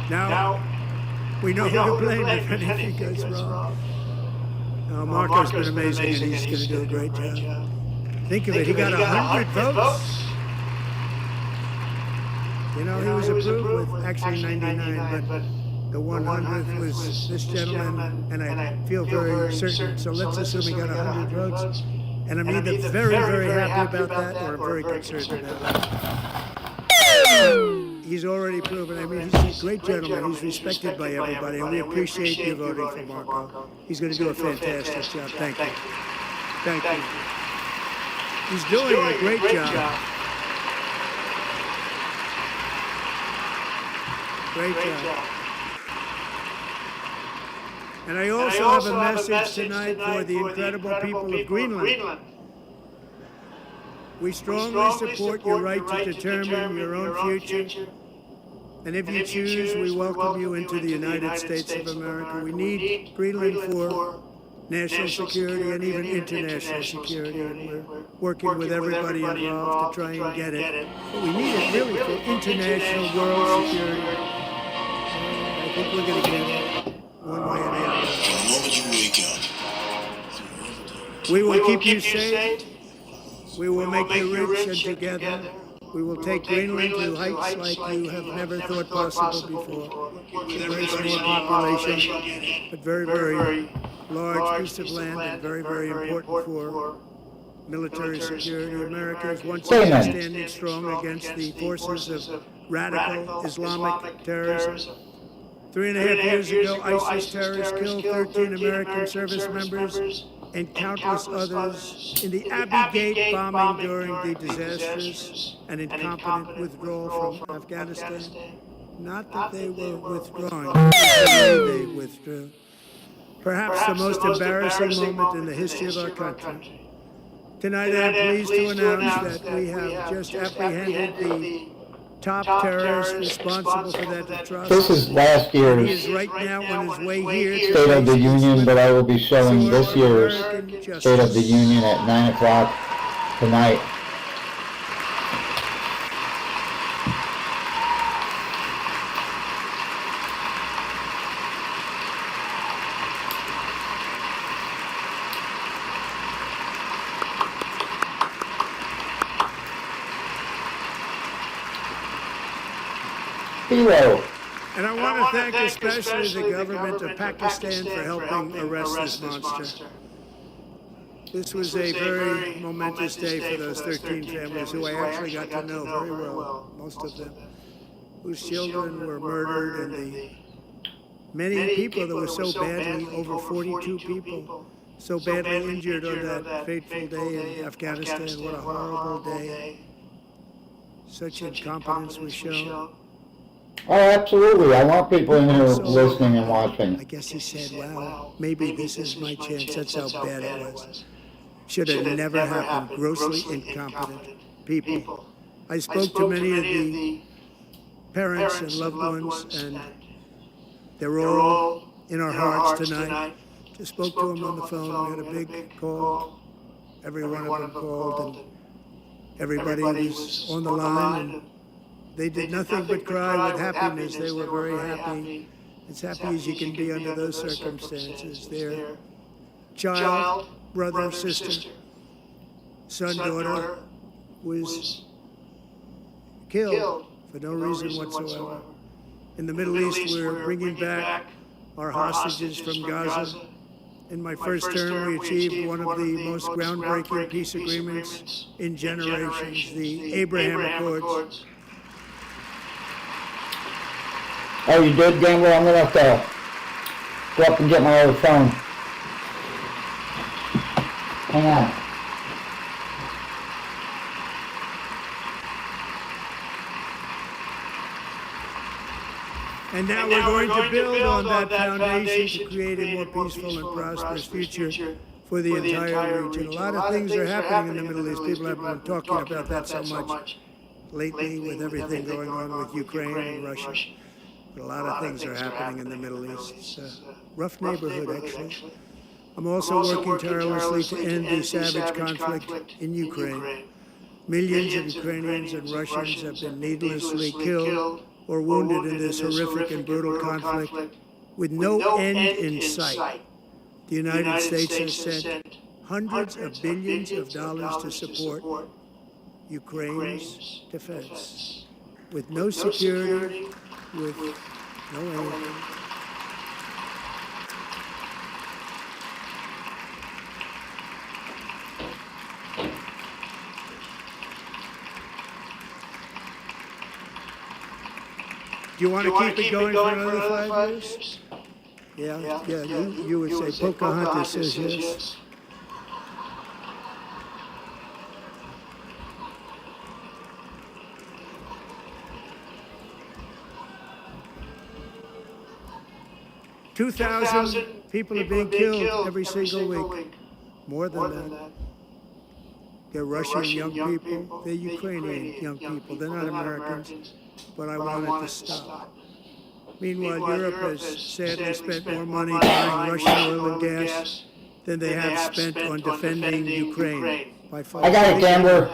Now, we know who to blame if anything goes wrong. Marco's been amazing, and he's going to do a great job. Think of it, he got 100 votes. You know, he was approved with actually 99, but the 100th was this gentleman, and I feel very certain. So let's assume he got 100 votes. And I'm either very, very happy about that or I'm very concerned about it. He's already proven, I mean, he's a great gentleman. He's respected by everybody, and we appreciate you voting for Marco. He's going to do a fantastic job. Thank you. Thank you. He's doing a great job. Great job. And I also have a message tonight for the incredible people of Greenland. We strongly support your right to determine your own future. And if you choose, we welcome you into the United States of America. We need Greenland for national security and even international security. And we're working with everybody involved to try and get it. But we need it really for international world security. I think we're going to get it one way or the other. The moment you wake up. We will keep you safe. We will make you rich, and together we will take Greenland to heights like you have never thought possible before. It's a very small population, but very, very large piece of land and very, very important for military security. America is once again standing strong against the forces of radical Islamic terrorism. 3.5 years ago, ISIS terrorists killed 13 American service members and countless others in the Abbey Gate bombing during the disastrous and incompetent withdrawal from Afghanistan. Not that they were withdrawing, but the way they withdrew. Perhaps the most embarrassing moment in the history of our country. Tonight I am pleased to announce that we have just apprehended the top terrorist responsible for that atrocity. This is last year's He is right now on his way here to State of the Union, but I will be showing this year's State of the Union at 9 o'clock tonight. Hero. And I want to thank especially the government of Pakistan for helping arrest this monster. This was a very momentous day for those 13 families who I actually got to know very well, most of them, whose children were murdered, and the many people that were so badly, over 42 people, so badly injured on that fateful day in Afghanistan. What a horrible day. Such incompetence was shown. Oh, absolutely. I want people in here listening and watching. I guess he said, well, maybe this is my chance. That's how bad it was. Should have never happened. Grossly incompetent people. I spoke to many of the parents and loved ones, and they're all in our hearts tonight. Just spoke to them on the phone. We had a big call. Every one of them called, and everybody was on the line. They did nothing but cry with happiness. They were very happy, as happy as you can be under those circumstances. Their child, brother, sister, son, daughter was killed for no reason whatsoever. In the Middle East, we're bringing back our hostages from Gaza. In my first term, we achieved one of the most groundbreaking peace agreements in generations, the Abraham Accords. Oh, you did, Gambler? I'm going to have to go up and get my other phone. Hang on. And now we're going to build on that foundation to create a more peaceful and prosperous future for the entire region. A lot of things are happening in the Middle East. People have been talking about that so much lately with everything going on with Ukraine and Russia. But a lot of things are happening in the Middle East. It's a rough neighborhood, actually. I'm also working tirelessly to end the savage conflict in Ukraine. Millions of Ukrainians and Russians have been needlessly killed or wounded in this horrific and brutal conflict with no end in sight. The United States has sent hundreds of billions of dollars to support Ukraine's defense. With no security, with no anything. Do you want to keep it going for another 5 years? Yeah, you would say Pocahontas says yes. $2,000 people are being killed every single week. More than that. They're Russian young people. They're Ukrainian young people. They're not Americans. But I want it to stop. Meanwhile, Europe has sadly spent more money buying Russian oil and gas than they have spent on defending Ukraine. By far. I got it, gambler.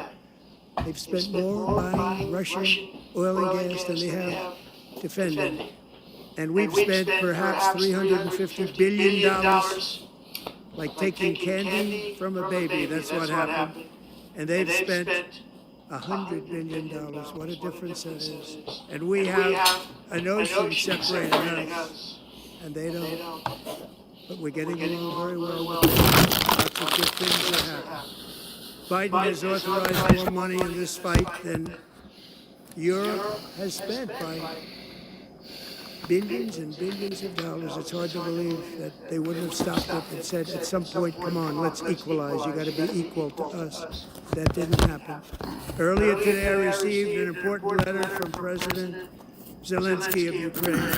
They've spent more buying Russian oil and gas than they have defending. And we've spent perhaps $350 billion, like taking candy from a baby. That's what happened. And they've spent $100 billion. What a difference that is. And we have an ocean separating us, and they don't. But we're getting along very well with them. Lots of good things that happen. Biden has authorized more money in this fight than Europe has spent by billions and billions of dollars. It's hard to believe that they wouldn't have stopped it and said at some point, come on, let's equalize. You got to be equal to us. That didn't happen. Earlier today, I received an important letter from President Zelensky of Ukraine.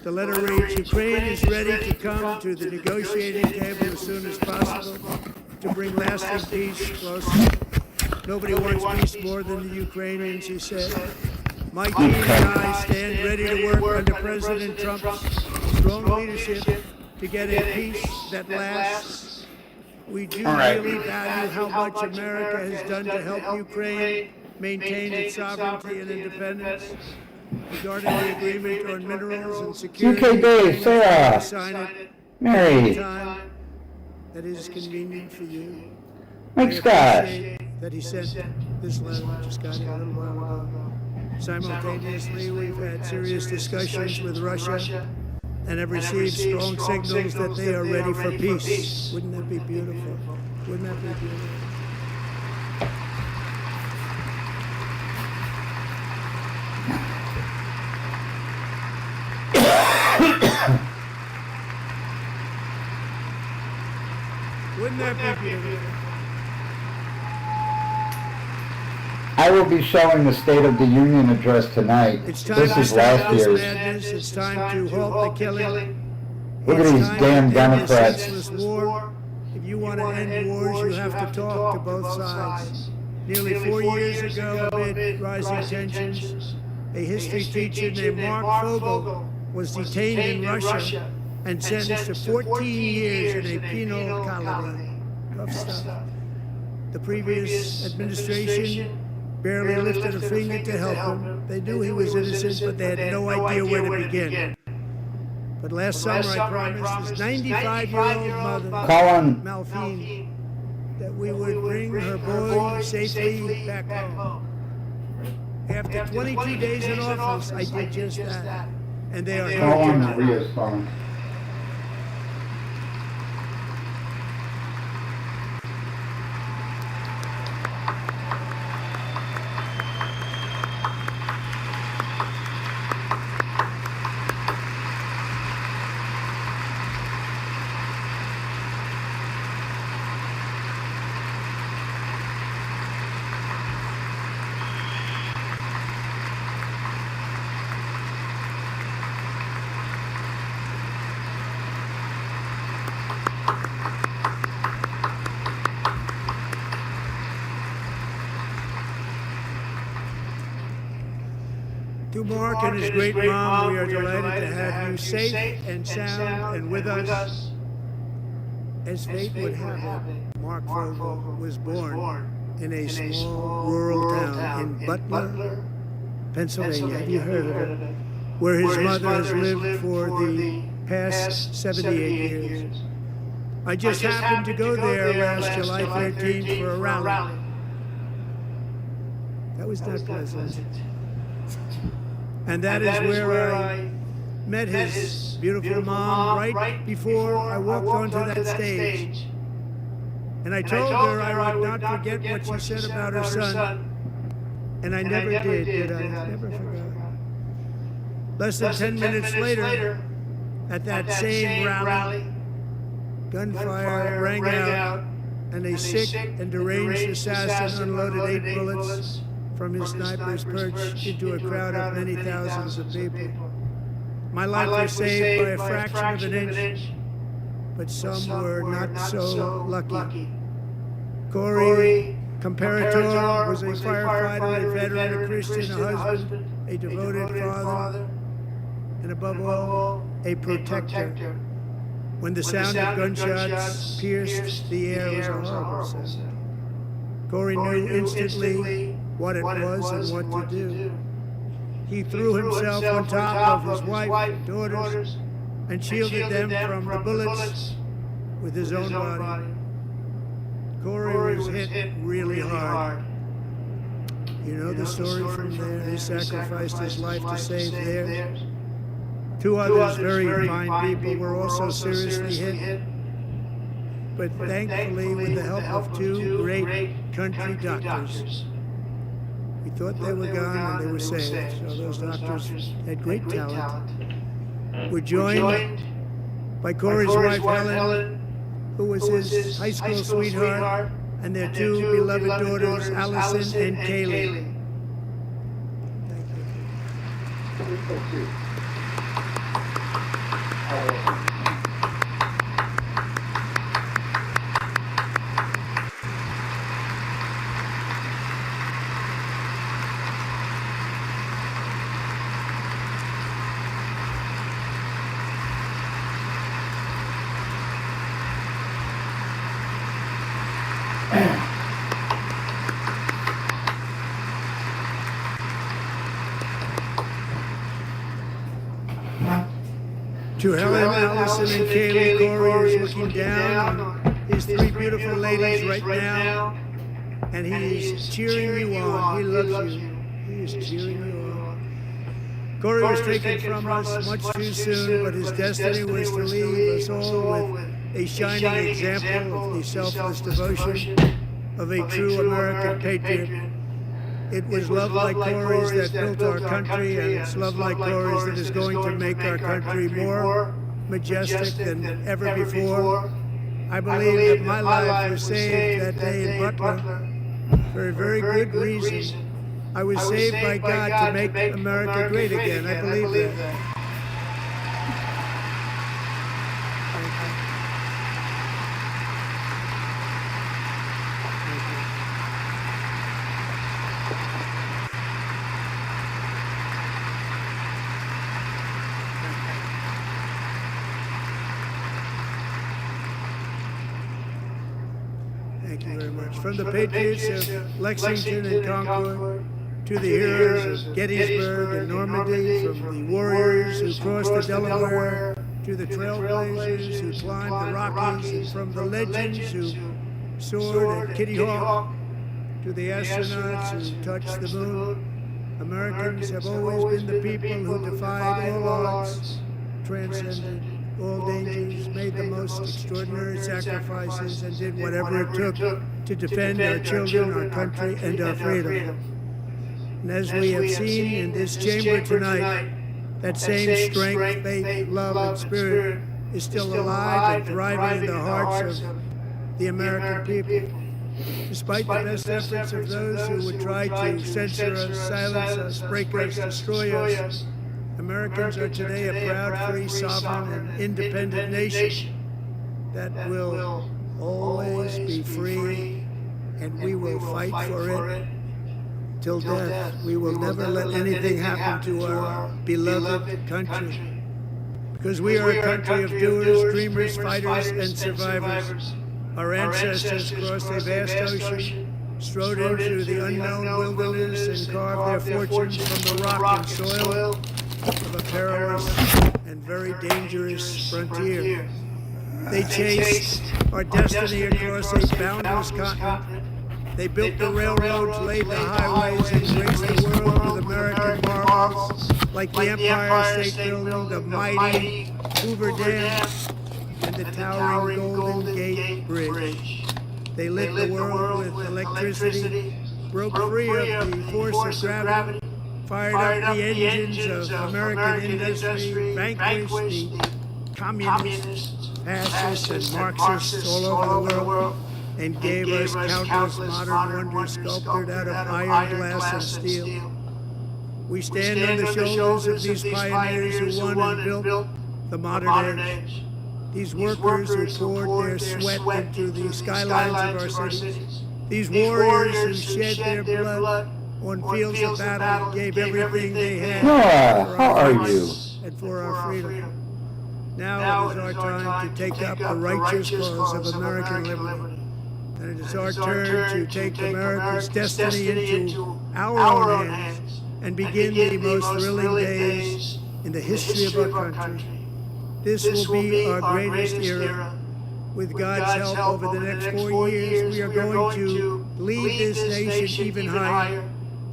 The letter reads, Ukraine is ready to come to the negotiating table as soon as possible to bring lasting peace closer. Nobody wants peace more than the Ukrainians, he said. My team and I stand ready to work under President Trump's strong leadership to get a peace that lasts. We do really value how much America has done to help Ukraine maintain its sovereignty and independence. Regarding the agreement on minerals and security, UK Dave, Sarah, sign it Mary, time that is convenient for you. Mike I Scott. appreciate that he sent this letter, just got it a little while ago. Simultaneously, we've had serious discussions with Russia and have received strong signals that they are ready for peace. Wouldn't that be beautiful? Wouldn't that be beautiful? Wouldn't that be beautiful? I will be showing the State of the Union address tonight. It's time This to is stop last this year's. madness. It's time to halt the killing. Look at It's these time damn to end this Democrats. senseless war. If you want to end wars, you have to talk to both sides. Nearly 4 years ago, amid rising tensions, a history teacher named Mark Fogel was detained in Russia and sentenced to 14 years in a penal colony. Tough stuff. The previous administration barely lifted a finger to help him. They knew he was innocent, but they had no idea where to begin. But last summer, I promised his 95-year-old mother, Colin, Malphine, that we would bring her boy safely back home. After 22 days in office, I did just that. And they are here Colin tonight. Maria's phone. To Mark and his great mom, we are delighted to have you safe and sound and with us. As fate would have it, Mark Fogel was born in a small rural town in Butler, Pennsylvania. Have you heard of it? Where his mother has lived for the past 78 years. I just happened to go there last July 13th for a rally. That was not pleasant. And that is where I met his beautiful mom right before I walked onto that stage. And I told her I would not forget what she said about her son. And I never did I? Never forgot. Less than 10 minutes later, at that same rally, gunfire rang out, and a sick and deranged assassin unloaded 8 bullets from his sniper's perch into a crowd of many thousands of people. My life was saved by a fraction of an inch, but some were not so lucky. Corey Comparator was a firefighter, a veteran, a Christian, a husband, a devoted father, and above all, a protector. When the sound of gunshots pierced the air, it was a horrible sound. Corey knew instantly what it was and what to do. He threw himself on top of his wife and daughters and shielded them from the bullets with his own body. Corey was hit really hard. You know the story from there. He sacrificed his life to save theirs. 2 others, very fine people, were also seriously hit. But thankfully, with the help of 2 great country doctors, we thought they were gone and they were saved. So those doctors had great talent. We're joined by Corey's wife, Helen, who was his high school sweetheart, and their 2 beloved daughters, Allison and Kaylee. Thank you. To Helen, Allison, and Kaylee, Corey is looking down on his 3 beautiful ladies right now, and he is cheering you on. He loves you. He is cheering you on. Corey was taken from us much too soon, but his destiny was to leave us all with a shining example of the selfless devotion of a true American patriot. It was love like Corey's that built our country, and it's love like Corey's that is going to make our country more majestic than ever before. I believe that my life was saved that day in Butler for a very good reason. I was saved by God to make America great again. I believe that. Thank you very much. From the Patriots of Lexington and Concord to the heroes of Gettysburg and Normandy, from the warriors who crossed the Delaware to the trailblazers who climbed the Rockies, and from the legends who soared at Kitty Hawk to the astronauts who touched the moon, Americans have always been the people who defied all odds, transcended all dangers, made the most extraordinary sacrifices, and did whatever it took to defend our children, our country, and our freedom. And as we have seen in this chamber tonight, that same strength, faith, love, and spirit is still alive and thriving in the hearts of the American people. Despite the best efforts of those who would try to censor us, silence us, break us, destroy us, Americans are today a proud, free, sovereign, and independent nation that will always be free, and we will fight for it till death. We will never let anything happen to our beloved country, because we are a country of doers, dreamers, fighters, and survivors. Our ancestors crossed a vast ocean strode into the unknown wilderness and carved their fortunes from the rock and soil of a perilous and very dangerous frontier. They chased our destiny across a boundless continent. They built the railroads, laid the highways, and graced the world with American marvels, like the Empire State Building, the mighty Hoover Dam, and the towering Golden Gate Bridge. They lit the world with electricity, broke free of the force of gravity, fired up the engines of American industry, vanquished the communists, fascists, and Marxists all over the world, and gave us countless modern wonders sculptured out of iron, glass, and steel. We stand on the shoulders of these pioneers who won and built the modern age. These workers who poured their sweat into the skylines of our cities. These warriors who shed their blood on fields of battle, gave everything they had Nora, how are you? and for our freedom. Now it is our time to take up the righteous cause of American liberty. And it is our turn to take America's destiny into our own hands and begin the most thrilling days in the history of our country. This will be our greatest era. With God's help over the next 4 years, we are going to lead this nation even higher.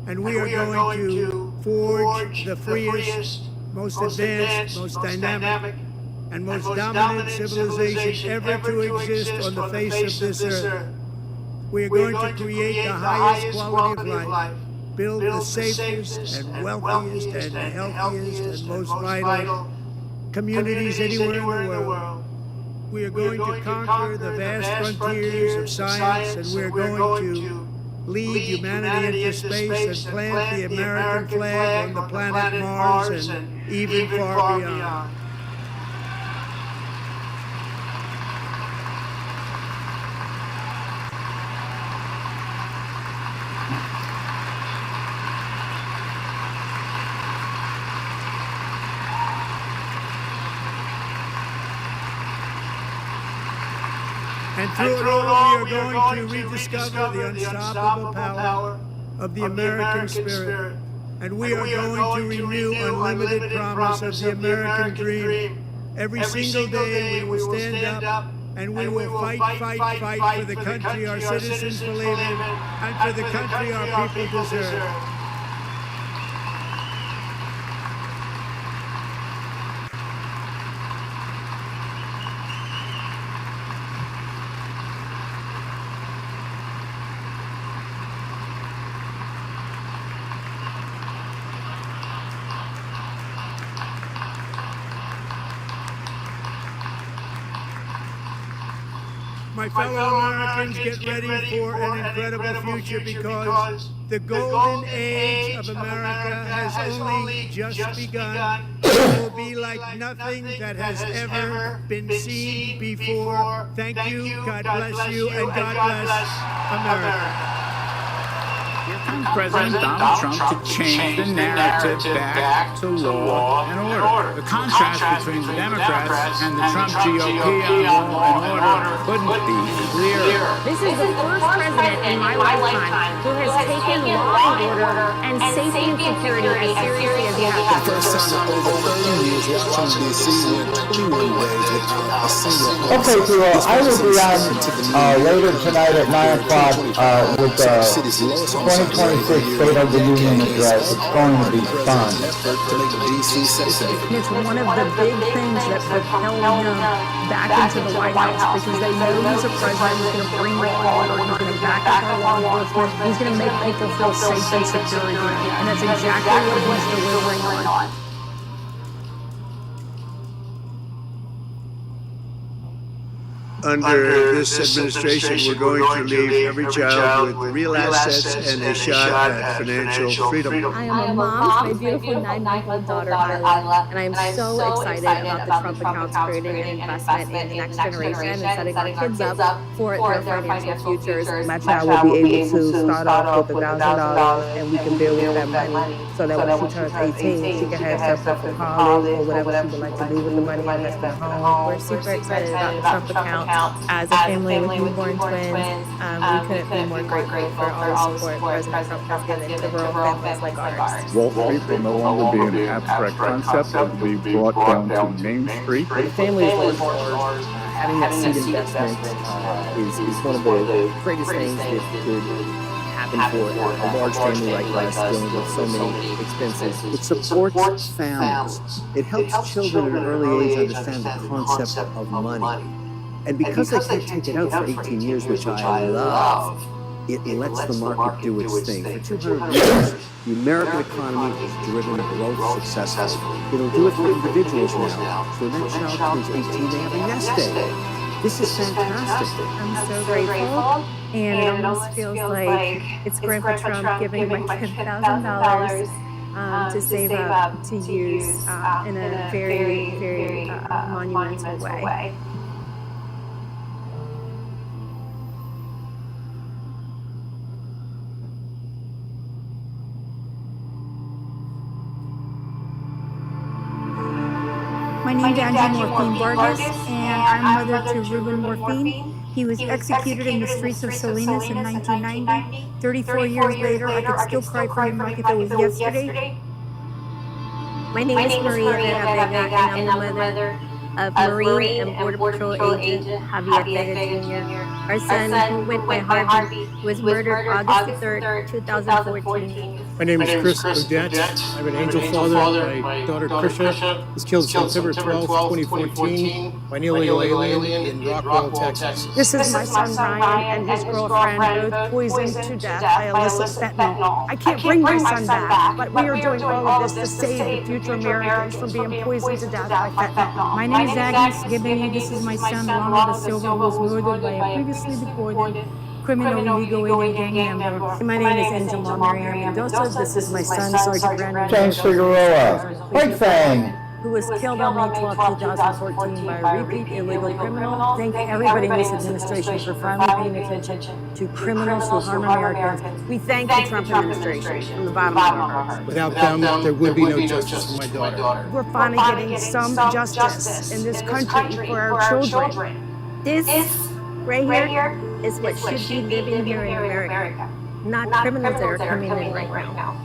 And we are going to forge the freest, most advanced, most dynamic, and most dominant civilization ever to exist on the face of this earth. We are going to create the highest quality of life, build the safest and wealthiest and healthiest and most vital communities anywhere in the world. We are going to conquer the vast frontiers of science, and we are going to lead humanity into space and plant the American flag on the planet Mars and even far beyond. And through it all, we are going to rediscover the unstoppable power of the American spirit. And we are going to renew unlimited promise of the American dream. Every single day we will stand up and we will fight for the country our citizens believe in and for the country our people deserve. My fellow Americans, get ready for an incredible future because the golden age of America has only just begun. It will be like nothing that has ever been seen before. Thank you, God bless you, and God bless America. Here comes President Donald Trump to change the narrative back to law and order. The contrast between the Democrats and the Trump GOP on law and order couldn't be clearer. This is the first president in my lifetime who has taken law and order and safety and security as seriously as he has. The first time in over 30 years, Washington, D.C. went 21 days without a single Okay, so I will be on later tonight at 9 o'clock with the 2026 State of the Union address. It's going to be fun. effort to make D.C. safe. And it's one of the big things that propelled him back into the White House because they know he's a president who's going to bring law and order, he's going to back up our law enforcement, he's going to make people feel safe and secure again. And that's exactly what he's delivering on. Under this administration, we're going to leave every child with real assets and a shot at financial freedom. I am a mom to my beautiful 9-month-old daughter, Isla, and I am so excited about the Trump accounts creating an investment in the next generation and setting our kids up for their financial futures. My child will be able to start off with $1,000 and we can build with that money so that when she turns 18, she can have stuff for college or whatever she would like to do with the money and invest at home. We're super excited about the Trump account as a family with newborn twins, we couldn't be more grateful for all the support President Trump has given to rural families like ours. Wall Street will no longer be an abstract concept. It will be brought down to Main Street. Families like ours, having that seed investment is one of the greatest things that could happen for a large family like us dealing with so many expenses. It supports families. It helps children at an early age understand the concept of money. And because they can't take it out for 18 years, which I love, it lets the market do its thing. For 200 years, the American economy has driven growth successfully. It'll do it for individuals now. So when that child turns 18, they have a nest egg. This is fantastic. I'm so grateful, and it almost feels like it's Grandpa Trump giving my $10,000 to save up to use in a very, very monumental way. My name is Angie Morphine Vargas, and I'm mother to Ruben Morphine. He was executed in the streets of Salinas in 1990. 34 years later, I could still cry for him like if it was yesterday. My name is Maria Vera Vega, and I'm the mother of Marine and Border Patrol agent Javier Vega Jr. Our son, who went by Harvey, was murdered August 3rd, 2014. My name is Chris Odette. I'm an angel father. My daughter Krisha was killed September 12, 2014 by an illegal alien in Rockwell, Texas. This is my son Ryan and his girlfriend, both poisoned to death by illicit fentanyl. I can't bring my son back, but we are doing all of this to save the future Americans from being poisoned to death by fentanyl. My name is Agnes Gibney. This is my son, Ronald Da Silva, who was murdered by a previously deported criminal illegal alien gang member. My name is Angela Maria Mendoza. This is my son, Sergeant Brandon James Figueroa, Big Fang, who was killed on May 12, 2014 by a repeat illegal criminal. Thank everybody in this administration for finally paying attention to criminals who harm Americans. We thank the Trump administration from the bottom of our hearts. Without them, there would be no justice for my daughter. We're finally getting some justice in this country for our children. This right here is what should be living here in America, not criminals that are coming in right now.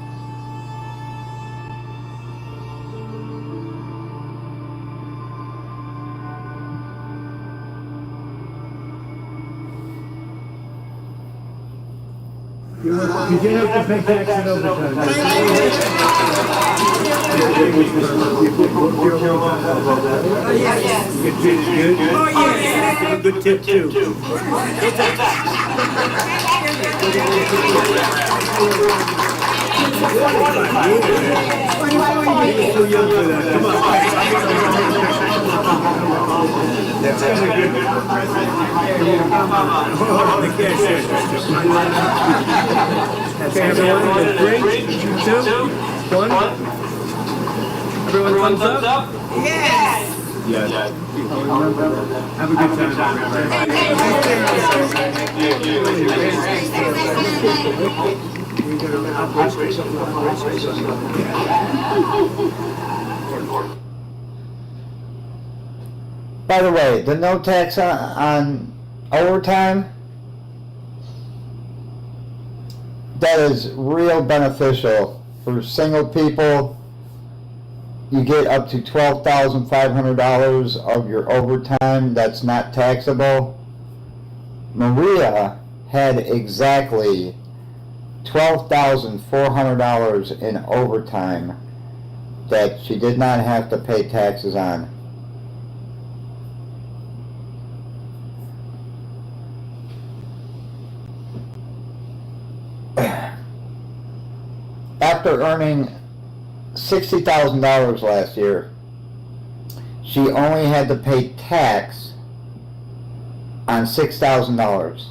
You didn't have to pay tax and overtime. You get treated good? Oh, yeah. Give a good tip, too. Everyone thumbs up? Yes! Yes. Have a good By the way, the no tax on overtime, that is real beneficial for single people. You get up to $12,500 of your overtime that's not taxable. Maria had exactly $12,400 in overtime that she did not have to pay taxes on. After earning $60,000 last year, she only had to pay tax on $6,000.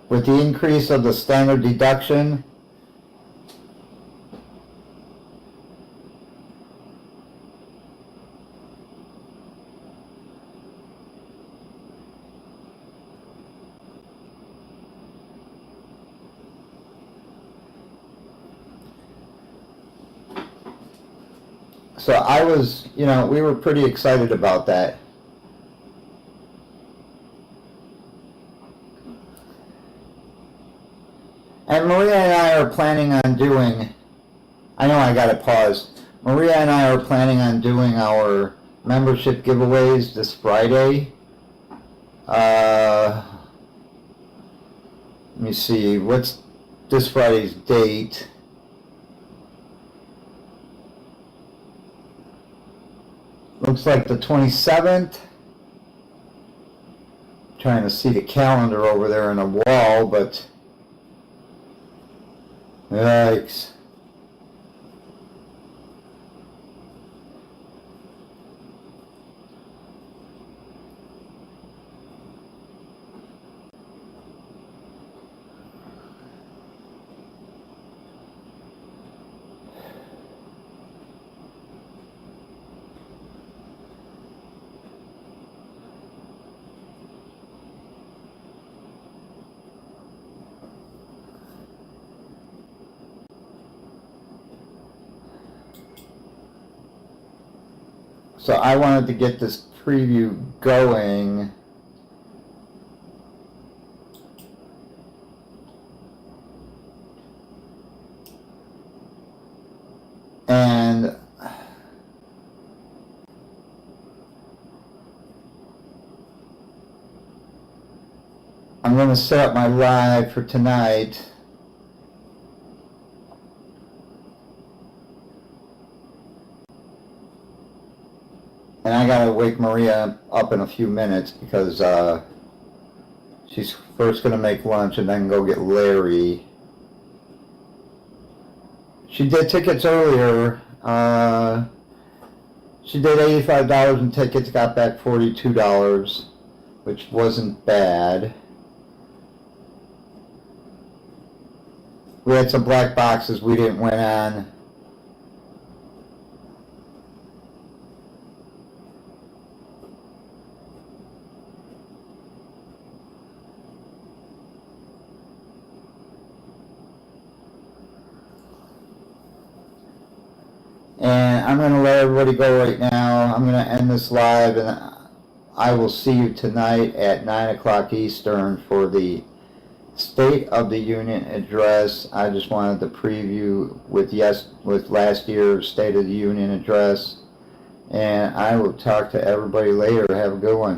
With the increase of the standard deduction, So I was, you know, we were pretty excited about that. And Maria and I are planning on doing, I know I gotta pause. Maria and I are planning on doing our membership giveaways this Friday. Let me see, what's this Friday's date? Looks like the 27th. Trying to see the calendar over there on the wall, but yikes. So I wanted to get this preview going. And I'm going to set up my live for tonight. And I gotta wake Maria up in a few minutes because she's first gonna make lunch and then go get Larry. She did tickets earlier. She did $85 in tickets, got back $42, which wasn't bad. We had some black boxes we didn't win on. And I'm going to let everybody go right now. I'm going to end this live, and I will see you tonight at 9 o'clock Eastern for the State of the Union address. I just wanted to preview with last year's State of the Union address. And I will talk to everybody later. Have a good one.